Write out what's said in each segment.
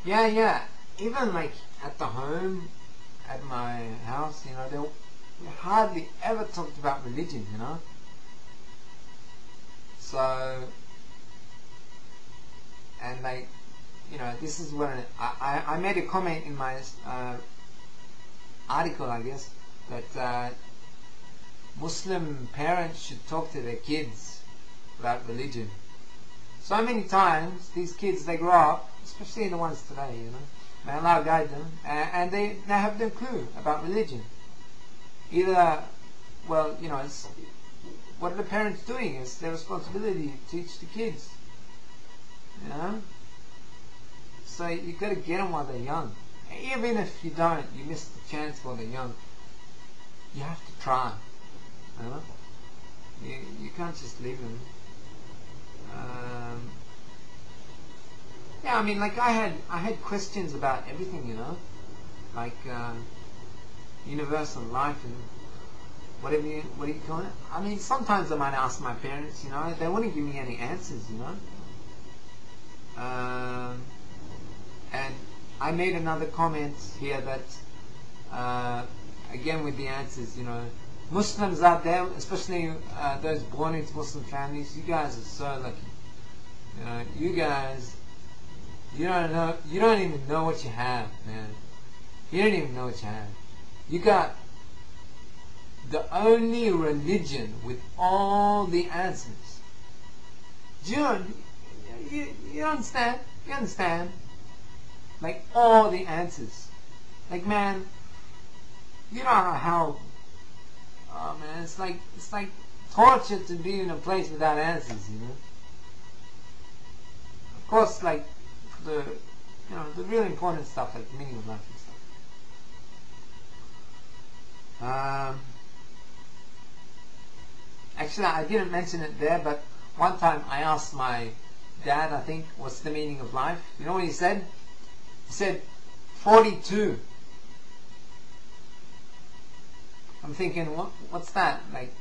Yeah, yeah. Even like at the home, at my house, we hardly ever talked about religion, So, and like, this is when I made a comment in my article, I guess, that Muslim parents should talk to their kids about religion. So many times, these kids, they grow up, especially the ones today, may Allah guide them, and they have no clue about religion. Either, well, what are the parents doing? It's their responsibility to teach the kids, So you've got to get them while they're young. Even if you don't, you miss the chance while they're young. You have to try, You can't just leave them. Yeah, I mean, like I had questions about everything, like universal life and what do you call it? I mean, sometimes I might ask my parents, they wouldn't give me any answers, and I made another comment here that again with the answers, Muslims out there, especially those born into Muslim families, you guys are so lucky. You guys, you don't even know what you have, man. You don't even know what you have. You got the only religion with all the answers. Do you understand? You understand? Like all the answers. Like, man, you know how oh man, it's like torture to be in a place without answers, Of course, like the really important stuff, like the meaning of life and stuff. Actually, I didn't mention it there, but one time I asked my dad, I think, what's the meaning of life? You know what he said? He said 42. I'm thinking, what's that? Like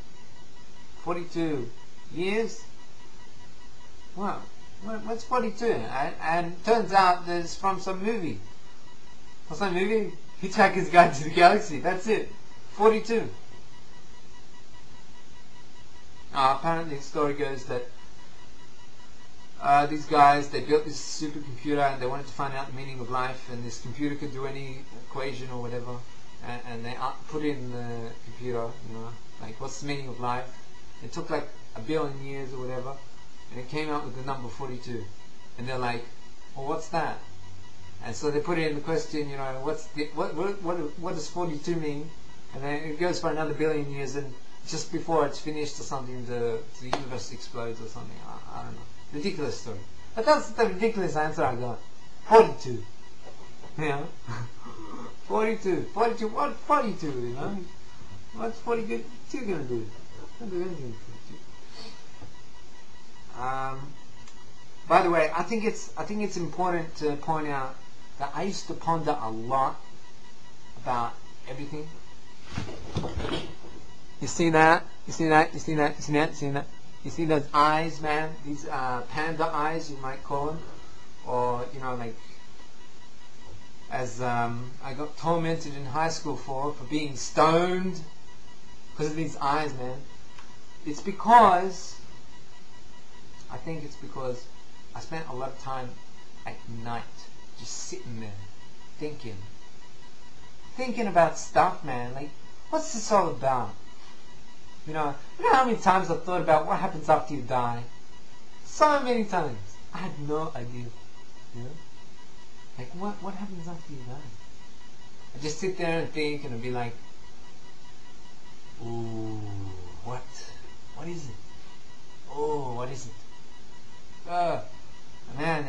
42 years? Wow, what's 42? And it turns out that it's from some movie. What's that movie? Hitchhiker's Guide to the Galaxy. That's it. 42. Apparently the story goes that these guys, they built this supercomputer and they wanted to find out the meaning of life, and this computer could do any equation or whatever, and they put it in the computer, like what's the meaning of life. It took like 1 billion years or whatever, and it came out with the number 42, and they're like, well, what's that? And so they put it in the question, what does 42 mean? And then it goes for another 1 billion years, and just before it's finished or something, the universe explodes or something. I don't know. Ridiculous story. But that's the ridiculous answer I got. 42. 42. 42. What 42, What's 42 gonna do? Not do anything with 42. By the way, I think it's important to point out that I used to ponder a lot about everything. You see that? You see that? You see that? You see that? You see that? You see those eyes, man? These panda eyes, you might call them, or like as I got tormented in high school for being stoned because of these eyes, man. It's because I think it's because I spent a lot of time at night just sitting there thinking about stuff, man. Like, what's this all about? You know how many times I've thought about what happens after you die? So many times. I had no idea. Like, what happens after you die? I just sit there and think, and I'd be like, ooh, what is it? Oh, what is it? Man,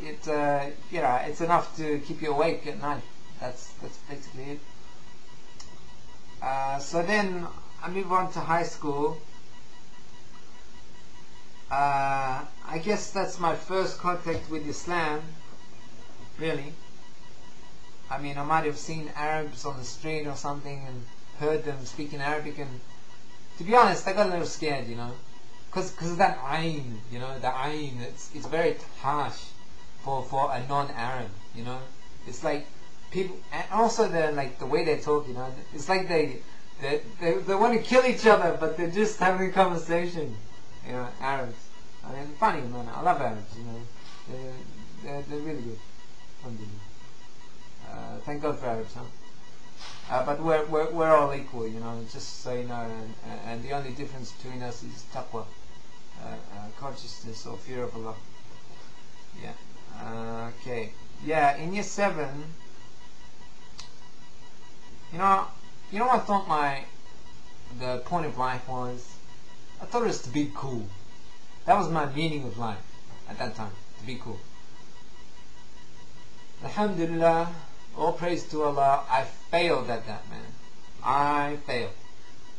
it's enough to keep you awake at night. That's basically it. So then I move on to high school. I guess that's my first contact with Islam, really. I mean, I might have seen Arabs on the street or something and heard them speaking Arabic, and to be honest, I got a little scared, because of that ayn, the ayn, it's very harsh. for a non-Arab, you know. It's like people, and also the way they talk, you know. It's like they want to kill each other, but they're just having a conversation, you know. Arabs, I mean, funny man. I love Arabs, you know. They're really good. Thank God for Arabs, huh? But we're all equal, you know. Just so you know, and the only difference between us is taqwa, consciousness or fear of Allah. Yeah. Okay. Yeah. In year 7, you know what I thought the point of life was? I thought it was to be cool. That was my meaning of life at that time, to be cool. Alhamdulillah, all praise to Allah, I failed at that, man. I failed.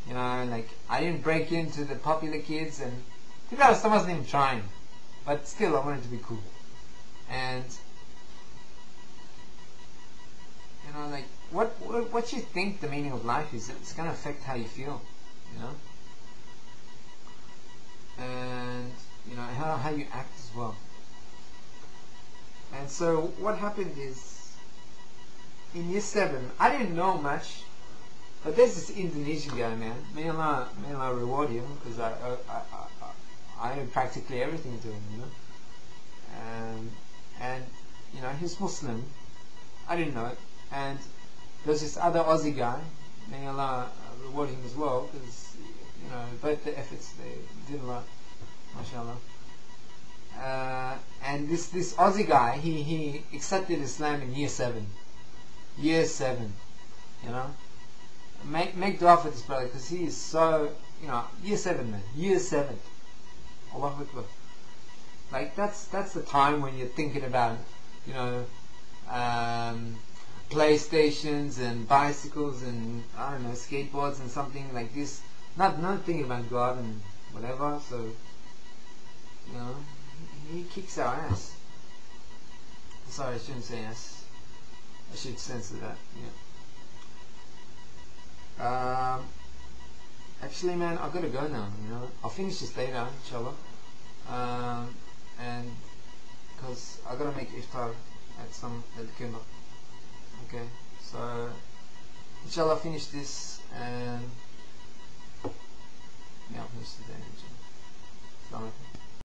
You know, like, I didn't break into the popular kids, and to be honest, I wasn't even trying. But still, I wanted to be cool. And, you know, like, what you think the meaning of life is, it's going to affect how you feel, you know? And, you know, how you act as well. And so what happened is, in year 7, I didn't know much, but there's this Indonesian guy, man. May Allah reward him, because I owe practically everything to him, you know. And you know, he's Muslim. I didn't know it. And there's this other Aussie guy. May Allah reward him as well, because you know, both the efforts they did a lot, mashallah. And this Aussie guy, he accepted Islam in year 7. Year 7, you know. Make dua for this brother, because he is so, you know, year 7, man. Year 7. Allahu Akbar. Like, that's the time when you're thinking about, you know, PlayStations and bicycles and, I don't know, skateboards and something like this. Not thinking about God and whatever. So, you know, he kicks our ass. Sorry, I shouldn't say ass. I should censor that. Yeah. Actually, man, I've got to go now. You know, I'll finish this later, inshallah. And because I've got to make iftar at the Kimba. Okay, so inshallah, I'll finish this and yeah, I'll finish today. Inshallah. Assalamu alaikum.